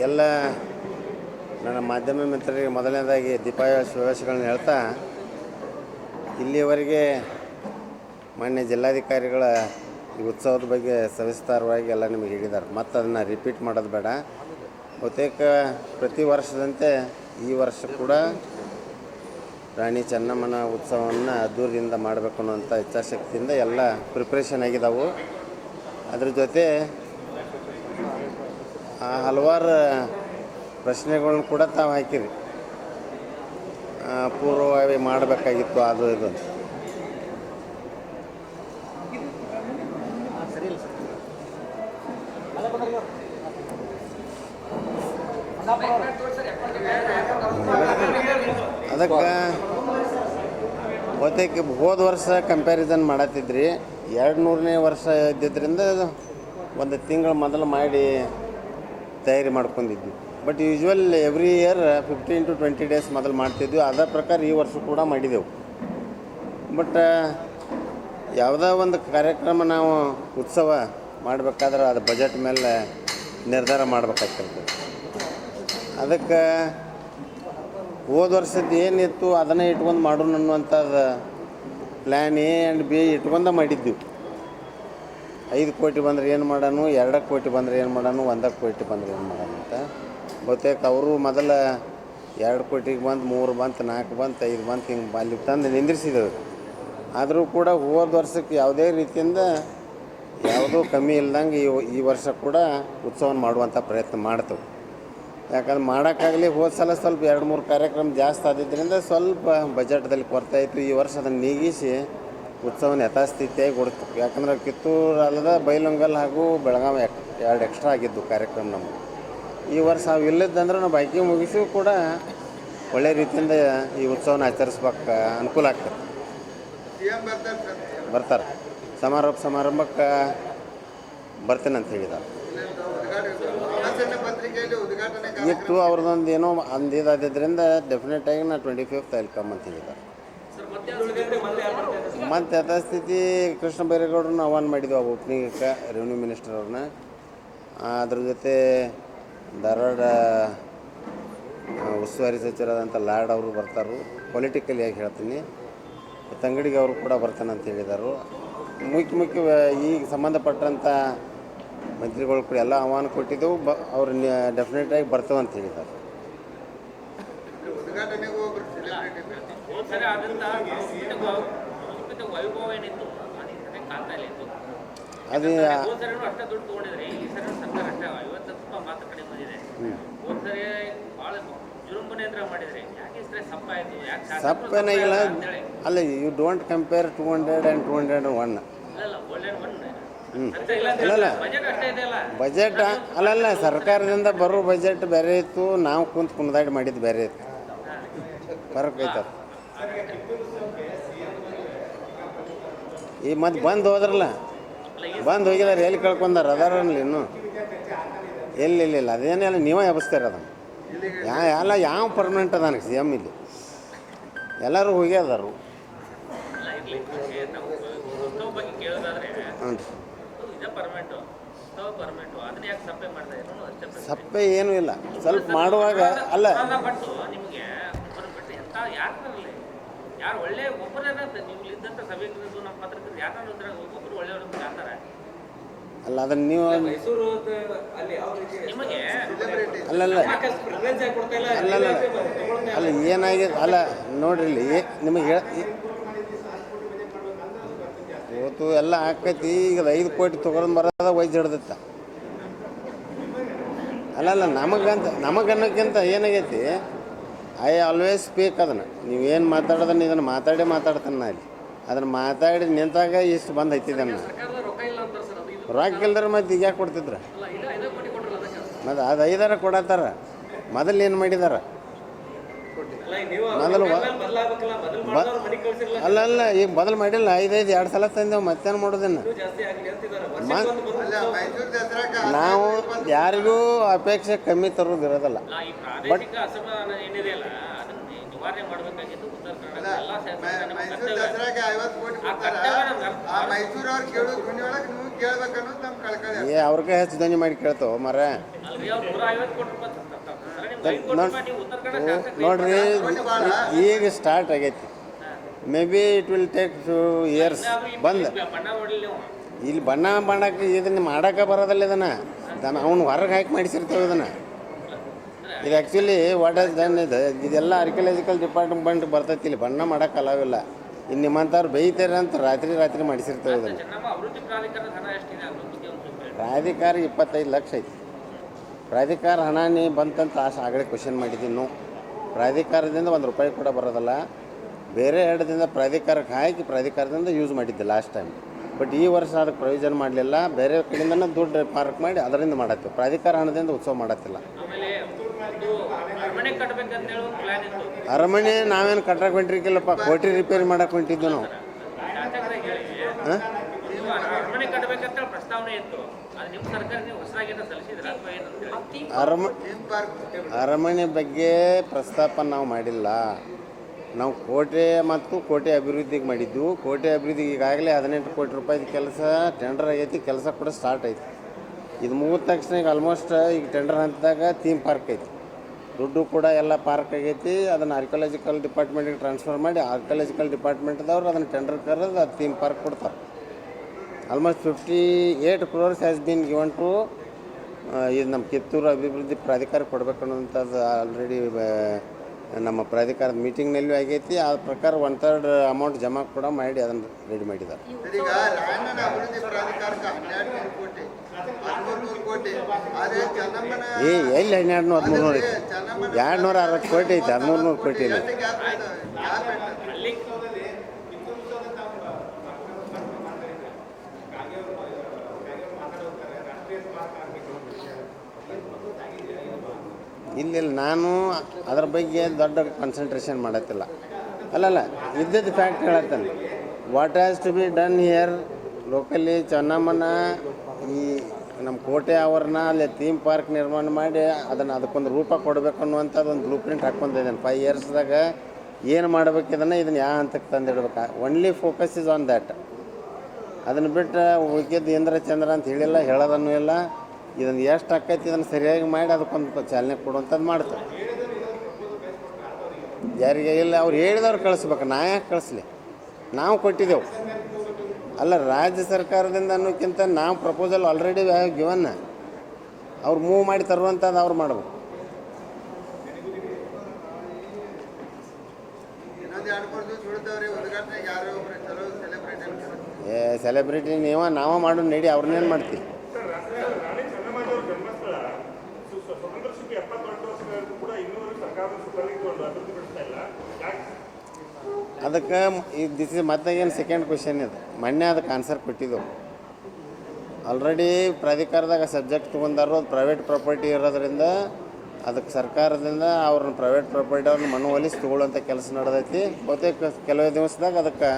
ಎಲ್ಲ ನನ್ನ ಮಾಧ್ಯಮ ಮಿತ್ರರಿಗೆ ಮೊದಲನೇದಾಗಿ ದೀಪಾವಳಿ ಶುಭಾಶಯಗಳನ್ನ ಹೇಳ್ತಾ, ಇಲ್ಲಿಯವರೆಗೆ ಮಾನ್ಯ ಜಿಲ್ಲಾಧಿಕಾರಿಗಳ ಈ ಉತ್ಸವದ ಬಗ್ಗೆ ಸವಿಸ್ತಾರವಾಗಿ ಎಲ್ಲ ನಿಮಗೆ ಹೇಳಿದ್ದಾರೆ. ಮತ್ತು ಅದನ್ನು ರಿಪೀಟ್ ಮಾಡೋದು ಬೇಡ. ಬಹುತೇಕ ಪ್ರತಿ ವರ್ಷದಂತೆ ಈ ವರ್ಷ ಕೂಡ ರಾಣಿ ಚೆನ್ನಮ್ಮನ ಉತ್ಸವವನ್ನು ಅದ್ದೂರಿಯಿಂದ ಮಾಡಬೇಕು ಅನ್ನುವಂಥ ಇಚ್ಛಾಶಕ್ತಿಯಿಂದ ಎಲ್ಲ ಪ್ರಿಪ್ರೇಷನ್ ಆಗಿದ್ದಾವೆ. ಅದ್ರ ಜೊತೆ ಹಲವಾರು ಪ್ರಶ್ನೆಗಳನ್ನ ಕೂಡ ತಾವು ಹಾಕಿರಿ. ಪೂರ್ವವಾಗಿ ಮಾಡಬೇಕಾಗಿತ್ತು ಅದು ಇದು. ಅದಕ್ಕೆ ಬಹುತೇಕ ಹೋದ ವರ್ಷ ಕಂಪ್ಯಾರಿಸನ್ ಮಾಡತ್ತಿದ್ರಿ. 200ನೇ ವರ್ಷ ಇದ್ದಿದ್ದರಿಂದ ಒಂದು ತಿಂಗಳು ಮೊದಲು ಮಾಡಿ ತಯಾರಿ ಮಾಡ್ಕೊಂಡಿದ್ವಿ. But usual every year 15 to 20 days ಮೊದಲು ಮಾಡ್ತಿದ್ವಿ. ಅದರ ಪ್ರಕಾರ ಈ ವರ್ಷ ಕೂಡ ಮಾಡಿದೆವು. ಬಟ್ ಯಾವುದೋ ಒಂದು ಕಾರ್ಯಕ್ರಮ ನಾವು ಉತ್ಸವ ಮಾಡಬೇಕಾದ್ರೆ ಅದು ಬಜೆಟ್ ಮೇಲೆ ನಿರ್ಧಾರ ಮಾಡಬೇಕಾಗ್ತದೆ. ಅದಕ್ಕೆ ಹೋದ ವರ್ಷದ್ದು ಏನಿತ್ತು ಅದನ್ನೇ ಇಟ್ಕೊಂಡು ಮಾಡೋಣ ಅನ್ನುವಂಥದ್ದು ಪ್ಲ್ಯಾನ್ A and B ಇಟ್ಕೊಂಡು ಮಾಡಿದ್ವಿ. 5 ಕೋಟಿ ಬಂದರೆ ಏನು ಮಾಡೋಣ, 2 ಕೋಟಿ ಬಂದರೆ ಏನು ಮಾಡೋಣ, 1 ಕೋಟಿ ಬಂದರೆ ಏನು ಮಾಡೋಣ ಅಂತ. ಬಹುತೇಕ ಅವರು ಮೊದಲ 2 ಕೋಟಿಗೆ ಬಂದು 3 ಬಂತು, 4 ಬಂತು, 5 ಬಂತು, ಹಿಂಗೆ ಅಲ್ಲಿ ತಂದು ನಿಂದಿರಿಸಿದೆವು. ಆದರೂ ಕೂಡ ಹೋದ ವರ್ಷಕ್ಕೆ ಯಾವುದೇ ರೀತಿಯಿಂದ ಯಾವುದೂ ಕಮ್ಮಿ ಇಲ್ದಂಗೆ ಈ ವರ್ಷ ಕೂಡ ಉತ್ಸವನ ಮಾಡುವಂಥ ಪ್ರಯತ್ನ ಮಾಡ್ತೇವೆ. ಯಾಕಂದ್ರೆ ಮಾಡೋಕ್ಕಾಗಲಿ ಹೋದ ಸಲ ಸ್ವಲ್ಪ 2-3 ಕಾರ್ಯಕ್ರಮ ಜಾಸ್ತಿ ಆದಿದ್ದರಿಂದ ಸ್ವಲ್ಪ ಬಜೆಟ್ದಲ್ಲಿ ಕೊರತೆ ಇತ್ತು. ಈ ವರ್ಷ ಅದನ್ನು ನೀಗಿಸಿ ಉತ್ಸವನ ಯಥಾಸ್ಥಿತಿಯಾಗಿ ಕೊಡ್ತು. ಯಾಕಂದ್ರೆ ಕಿತ್ತೂರು ಅಲ್ಲದ ಬೈಲಹೊಂಗಲ ಹಾಗೂ ಬೆಳಗಾವಿ 2 ಎಕ್ಸ್ಟ್ರಾ ಆಗಿದ್ದು ಕಾರ್ಯಕ್ರಮ ನಮಗೆ. ಈ ವರ್ಷ ಅವು ಇಲ್ಲದಂದ್ರೆ ನಾವು ಬಾಕಿ ಮುಗಿಸಿ ಕೂಡ ಒಳ್ಳೆ ರೀತಿಯಿಂದ ಈ ಉತ್ಸವನ ಆಚರಿಸ್ಬೇಕು, ಅನುಕೂಲ ಆಗ್ತದೆ. ಬರ್ತಾರೆ ಸಮಾರಂಭಕ್ಕೆ ಬರ್ತೇನೆ ಅಂತ ಹೇಳಿದ್ದಾರೆ. ಇತ್ತು ಅವ್ರದ್ದೊಂದು ಏನೋ ಅಂದಿದ್ದರಿಂದ ಡೆಫಿನೆಟಾಗಿ ನಾ 25th ಕಮ್ ಅಂತ ಹೇಳಿದ್ದಾರೆ. ಮತ್ತು ಯಥಾಸ್ಥಿತಿ ಕೃಷ್ಣ ಬೈರೇಗೌಡರನ್ನ ಆಹ್ವಾನ ಮಾಡಿದ್ವಿ ಓಪನಿಂಗಕ್ಕೆ, ರೆವಿನ್ಯೂ ಮಿನಿಸ್ಟರ್ ಅವ್ರನ್ನ. ಅದ್ರ ಜೊತೆ ಧಾರವಾಡ ಉಸ್ತುವಾರಿ ಸಚಿವರಾದಂಥ ಲಾಡ್ ಅವರು ಬರ್ತಾರೆ. ಪೊಲಿಟಿಕಲಿ ಆಗಿ ಹೇಳ್ತೀನಿ, ತಂಗಡಿಗೆ ಅವರು ಕೂಡ ಬರ್ತಾನೆ ಅಂತ ಹೇಳಿದರು. ಮುಖ್ಯ ಈಗ ಸಂಬಂಧಪಟ್ಟಂಥ ಮಂತ್ರಿಗಳು ಕೂಡ ಎಲ್ಲ ಆಹ್ವಾನ ಕೊಟ್ಟಿದ್ದೆವು. ಅವ್ರು ಡೆಫಿನೆಟಾಗಿ ಬರ್ತವೆ ಅಂತ ಹೇಳಿದ್ದಾರೆ. ಅದು ಸಪ್ಪೇನಾಗಿಲ್ಲ ಅಲ್ಲ. You don't compare 200 and 201. ಅಲ್ಲಲ್ಲ ಬಜೆಟ್ ಅಲ್ಲಲ್ಲ, ಸರ್ಕಾರದಿಂದ ಬರೋ ಬಜೆಟ್ ಬೇರೆ ಇತ್ತು, ನಾವು ಕುಣಿದಾಡಿ ಮಾಡಿದ್ದು ಬೇರೆ ಇತ್ತು. ಫರಕ್ ಐತದ. ಈ ಮತ್ತೆ ಬಂದು ಹೋದ್ರಲ್ಲ, ಬಂದು ಹೋಗಿದಾರೆ, ಎಲ್ಲಿ ಕಳ್ಕೊಂಡಾರ ಅದಾರಲ್ಲ ಇನ್ನೂ ಎಲ್ಲಿಲ್ಲ. ಅದೇನೆಲ್ಲ ನೀವೇ ಎಬ್ಸ್ತೀರ ಅದನ್ನು. ಎಲ್ಲ ಯಾವ ಪರ್ಮನೆಂಟ್ ಅದಾನ CM ಇಲ್ಲಿ, ಎಲ್ಲರೂ ಹೋಗ್ಯದಾರು. ಸಪ್ಪೆ ಏನೂ ಇಲ್ಲ. ಸ್ವಲ್ಪ ಮಾಡುವಾಗ ಅಲ್ಲ ಅಲ್ಲ ಅದನ್ನು ನೀವು ಅಲ್ಲಲ್ಲ ಅಲ್ಲ ಏನಾಗಿದೆ ಅಲ್ಲ ನೋಡ್ರಿ, ಇಲ್ಲಿ ನಿಮಗೆ ಇವತ್ತು ಎಲ್ಲ ಹಾಕೈತಿ. ಈಗ 5 ಕೋಟಿ ತೊಗೊಂಡು ಬರೋದ ವಯಸ್ಸು ಹಿಡ್ದಿತ್ತ. ಅಲ್ಲಲ್ಲ ನಮಗನ್ನೋಕ್ಕಿಂತ ಏನಾಗೈತಿ, ಐ ಆಲ್ವೇಸ್ ಸ್ಪೀಕ್. ಅದನ್ನು ನೀವೇನು ಮಾತಾಡೋದನ್ನು ಇದನ್ನು ಮಾತಾಡ್ತಾನೆ ನಾ ಇಲ್ಲಿ. ಅದನ್ನು ಮಾತಾಡಿ ನಿಂತಾಗ ಇಷ್ಟು ಬಂದು ಐತಿದ್ದನ್ನು. ರೊಕ್ಕ ಇಲ್ದ್ರೆ ಮತ್ತೆ ಈಗ ಯಾಕೆ ಕೊಡ್ತಿದ್ರ? ಮತ್ತು ಅದು 5 ಕೊಡತ್ತಾರ. ಮೊದಲು ಏನು ಮಾಡಿದಾರ? ಮೊದಲು ಅಲ್ಲ ಈಗ ಮೊದಲು ಮಾಡಿಲ್ಲ. 5 2 ಸಲ ತಂದೆವು, ಮತ್ತೇನು ಮಾಡೋದನ್ನು. ನಾವು ಯಾರಿಗೂ ಅಪೇಕ್ಷೆ ಕಮ್ಮಿ ತರೋದಿರೋದಲ್ಲ. ಬಟ್ ನಿವಾರಣೆ ಮಾಡಬೇಕಾಗಿತ್ತು ಉತ್ತರ ಕನ್ನಡ ಎಲ್ಲ ಮೈಸೂರು ದಸರಾಗೆ 50 ಕೋಟಿ ಕೊಡ್ತಾರ. ಆ ಮೈಸೂರು ಅವ್ರು ಕೇಳೋ ಧ್ವನಿ ಒಳಗೆ ನೀವು ಕೇಳ್ಬೇಕನ್ನೋದು ನಮ್ಮ ಕಳ್ಕಳಿ. ಅವ್ರಿಗೆ ಹೆಚ್ಚು ಧ್ವನಿ ಮಾಡಿ ಕೇಳ್ತಾವ ಮರ. ಅಲ್ರಿ ಅವ್ರು 150 ಕೋಟಿ ರೂಪಾಯಿ ನೀವು ಉತ್ತರ ಕನ್ನಡ ಶಾಸಕರು ನೋಡ್ರಿ ಈಗ ಸ್ಟಾರ್ಟ್ ಆಗೈತಿ. May be it will take few years. ಬಂದು ಬಣ್ಣ ಹೊಡಿಲಿ ನೀವು ಇಲ್ಲಿ ಬಣ್ಣ ಮಾಡಕ್ಕೆ ಇದನ್ನು ಮಾಡೋಕೆ ಬರೋದಿಲ್ಲ. ಇದನ್ನು ಅವ್ನು ಹೊರಗೆ ಹಾಕಿ ಮಾಡಿಸಿರ್ತೇವೆ ಇದನ್ನು. ಇದು ಆ್ಯಕ್ಚುಲಿ ವಾಟ್ ಆಸ್ ಡನ್ ಇದೆಲ್ಲ ಆರ್ಕಿಯಾಲಜಿಕಲ್ ಡಿಪಾರ್ಟ್ಮೆಂಟ್ ಬರ್ತೈತಿ. ಇಲ್ಲಿ ಬಣ್ಣ ಮಾಡೋಕೆ ಅಲಾವಿಲ್ಲ. ಇನ್ನು ನಿಮ್ಮಂಥವ್ರು ಬೈತಾರೆ ಅಂತ ರಾತ್ರಿ ಮಾಡಿಸಿರ್ತೇವೆ ಇದನ್ನು. ಚೆನ್ನಮ್ಮ ಅಭಿವೃದ್ಧಿ ಪ್ರಾಧಿಕಾರದ ಹಣ ಎಷ್ಟಿದೆ ಅಭಿವೃದ್ಧಿ ಒಂದು ಪ್ರಾಧಿಕಾರ 25 ಲಕ್ಷ ಐತಿ. ಪ್ರಾಧಿಕಾರ ಹಣ ನೀ ಬಂತಂತ ಆಗಲೇ ಕ್ವಶನ್ ಮಾಡಿದ್ದೀನಿ. ನಾವು ಪ್ರಾಧಿಕಾರದಿಂದ ₹1 ಕೂಡ ಬರೋದಲ್ಲ. ಬೇರೆ ಎರಡದಿಂದ ಪ್ರಾಧಿಕಾರಕ್ಕೆ ಹಾಕಿ ಪ್ರಾಧಿಕಾರದಿಂದ ಯೂಸ್ ಮಾಡಿದ್ದೆ ಲಾಸ್ಟ್ ಟೈಮ್. ಬಟ್ ಈ ವರ್ಷ ಅದಕ್ಕೆ ಪ್ರಯೋಜನ ಮಾಡಲಿಲ್ಲ. ಬೇರೆ ಕಡೆಯಿಂದನೇ ದುಡ್ಡು ಪಾರ್ಕ್ ಮಾಡಿ ಅದರಿಂದ ಮಾಡತ್ತೀವಿ. ಪ್ರಾಧಿಕಾರ ಹಣದಿಂದ ಉತ್ಸವ ಮಾಡತ್ತಿಲ್ಲ. ಆಮೇಲೆ ಇದು ಅರಮನೆ ಕಟ್ಟಬೇಕಂತ ಹೇಳಿ ಒಂದು ಪ್ಲಾನ್ ಇತ್ತು. ಅರಮನೆ ನಾವೇನು ಕಟ್ಟಕ್ಕೆ ಹೊಂಟಿರ್ಕಿಲ್ಲಪ್ಪ. ಕೋಟಿ ರಿಪೇರಿ ಮಾಡಕ್ಕೆ ಹೊಂಟಿದ್ವಿ ನಾವು. ಶಾಸಕರಾಗಿ ಹೇಳಿ ನೀವು ಅರಮನೆ ಕಟ್ಟಬೇಕಂತ ಪ್ರಸ್ತಾವನೆ ಇತ್ತು. ಅದು ನಿಮ್ಮ ಸರ್ಕಾರ ನೀವು ಹೊಸದಾಗಿ ಸಲ್ಲಿಸಿದ್ರೆ ಅಥವಾ ಏನಂತ ಅರಮನೆ ಬಗ್ಗೆ ಪ್ರಸ್ತಾಪ ನಾವು ಮಾಡಿಲ್ಲ. ನಾವು ಕೋಟೆ ಮತ್ತು ಕೋಟೆ ಅಭಿವೃದ್ಧಿಗೆ ಮಾಡಿದ್ದು. ಕೋಟೆ ಅಭಿವೃದ್ಧಿಗೆ ಈಗಾಗಲೇ 18 ಕೋಟಿ ರೂಪಾಯಿದ ಕೆಲಸ ಟೆಂಡರ್ ಆಗೈತಿ. ಕೆಲಸ ಕೂಡ ಸ್ಟಾರ್ಟ್ ಐತಿ. ಇದು ಮುಗಿದ ತಕ್ಷಣ ಈಗ ಆಲ್ಮೋಸ್ಟ್ ಈಗ ಟೆಂಡರ್ ಹಂತದಾಗ ಥೀಮ್ ಪಾರ್ಕ್ ಐತಿ. ದುಡ್ಡು ಕೂಡ ಎಲ್ಲ ಪಾರ್ಕ್ ಆಗೈತಿ. ಅದನ್ನು ಆರ್ಕಿಯಾಲಜಿಕಲ್ ಡಿಪಾರ್ಟ್ಮೆಂಟಿಗೆ ಟ್ರಾನ್ಸ್ಫರ್ ಮಾಡಿ ಆರ್ಕಿಯಾಲಜಿಕಲ್ ಡಿಪಾರ್ಟ್ಮೆಂಟ್ದವ್ರು ಅದನ್ನು ಟೆಂಡರ್ ಕರೆದು ಅದು ಥೀಮ್ ಪಾರ್ಕ್ ಕೊಡ್ತಾರೆ. Almost 58 crores has been given to ಇದು ನಮ್ಮ ಕಿತ್ತೂರು ಅಭಿವೃದ್ಧಿ ಪ್ರಾಧಿಕಾರ ಕೊಡಬೇಕು ಅನ್ನೋಂಥದ್ದು ಆಲ್ರೆಡಿ ನಮ್ಮ ಪ್ರಾಧಿಕಾರದ ಮೀಟಿಂಗ್ನಲ್ಲೂ ಆಗೈತಿ. ಆ ಪ್ರಕಾರ 1/3 ಅಮೌಂಟ್ ಜಮಾ ಕೂಡ ಮಾಡಿ ಅದನ್ನು ರೆಡಿ ಮಾಡಿದ್ದಾರೆ. ಈಗ ರಾಯಣ್ಣನ ಅಭಿವೃದ್ಧಿ ಪ್ರಾಧಿಕಾರಕ್ಕೆ 12 ಕೋಟಿ 13 ಕೋಟಿ. ಆದರೆ ಚೆನ್ನಮ್ಮನ ಎಲ್ಲಿ 1200 1300 ಐತಿ. 260 ಕೋಟಿ ಐತಿ. 1300 ಕೋಟಿ ಇಲ್ಲ. ಇಲ್ಲಿ ನಾನು ಅದ್ರ ಬಗ್ಗೆ ದೊಡ್ಡ ಕಾನ್ಸಂಟ್ರೇಷನ್ ಮಾಡತ್ತಿಲ್ಲ. ಅಲ್ಲಲ್ಲ ಇದ್ದದ್ದು ಫ್ಯಾಕ್ಟ್ ಹೇಳತ್ತಲ್ಲ. What has to be done here locally ಚೆನ್ನಮ್ಮನ ಈ ನಮ್ಮ ಕೋಟೆ ಆವರಣ ಅಲ್ಲಿ ಥೀಮ್ ಪಾರ್ಕ್ ನಿರ್ಮಾಣ ಮಾಡಿ ಅದಕ್ಕೊಂದು ರೂಪ ಕೊಡಬೇಕು ಅನ್ನುವಂಥದ್ದು ಒಂದು ಬ್ಲೂ ಪ್ರಿಂಟ್ ಹಾಕ್ಕೊಂಡಿದ್ದೇನೆ. 5 yearsದಾಗ ಏನು ಮಾಡ್ಬೇಕು ಇದನ್ನು ಯಾವ ಹಂತಕ್ಕೆ ತಂದಿಡ್ಬೇಕು. Only focus is on that. ಅದನ್ನು ಬಿಟ್ಟು ಉಳಿಕೆದ್ದು ಇಂದ್ರ ಚಂದ್ರ ಅಂತ ಹೇಳಿಲ್ಲ, ಹೇಳೋದನ್ನು ಇಲ್ಲ. ಇದನ್ನು ಎಷ್ಟು ಆಕೈತಿ ಇದನ್ನು ಸರಿಯಾಗಿ ಮಾಡಿ ಅದಕ್ಕೊಂದು ಚಾಲನೆ ಕೊಡುವಂಥದ್ದು ಮಾಡ್ತಾರೆ. ಯಾರಿಗೆ ಇಲ್ಲ ಅವ್ರು ಹೇಳಿದವ್ರು ಕಳಿಸ್ಬೇಕು. ನಾ ಯಾಕೆ ಕಳಿಸ್ಲಿ? ನಾವು ಕೊಟ್ಟಿದ್ದೆವು. ಅಲ್ಲ, ರಾಜ್ಯ ಸರ್ಕಾರದಿಂದ ಅನ್ನೋಕ್ಕಿಂತ ನಾವು ಪ್ರಪೋಸಲ್ ಆಲ್ರೆಡಿ ಗಿವನ್. ಅವ್ರು ಮೂವ್ ಮಾಡಿ ತರುವಂಥದ್ದು ಅವ್ರು ಮಾಡ್ಬೇಕು. ಸೆಲೆಬ್ರಿಟಿ ನಾವೇ ಮಾಡೋದು ನಡಿ. ಅವ್ರನ್ನೇನು ಮಾಡ್ತೀವಿ? ಅದಕ್ಕೆ ದಿಸ್ ಇಸ್ ಮತ್ತೆ ಏನು ಸೆಕೆಂಡ್ ಕ್ವೆಶನ್ ಇದು. ಮೊನ್ನೆ ಅದಕ್ಕೆ ಆನ್ಸರ್ ಕೊಟ್ಟಿದ್ದೆವು. ಆಲ್ರೆಡಿ ಪ್ರಾಧಿಕಾರದಾಗ ಸಬ್ಜೆಕ್ಟ್ ತೊಗೊಂಡಾರು. ಅದು ಪ್ರೈವೇಟ್ ಪ್ರಾಪರ್ಟಿ ಇರೋದ್ರಿಂದ ಅದಕ್ಕೆ ಸರ್ಕಾರದಿಂದ ಅವ್ರನ್ನ ಪ್ರೈವೇಟ್ ಪ್ರಾಪರ್ಟಿ ಅವ್ರನ್ನ ಮನವೊಲಿಸಿ ತೊಗೊಳ್ಳೋಂಥ ಕೆಲಸ ನಡೆದೈತಿ. ಬಹುತೇಕ ಕೆಲವೇ ದಿವಸದಾಗ ಅದಕ್ಕೆ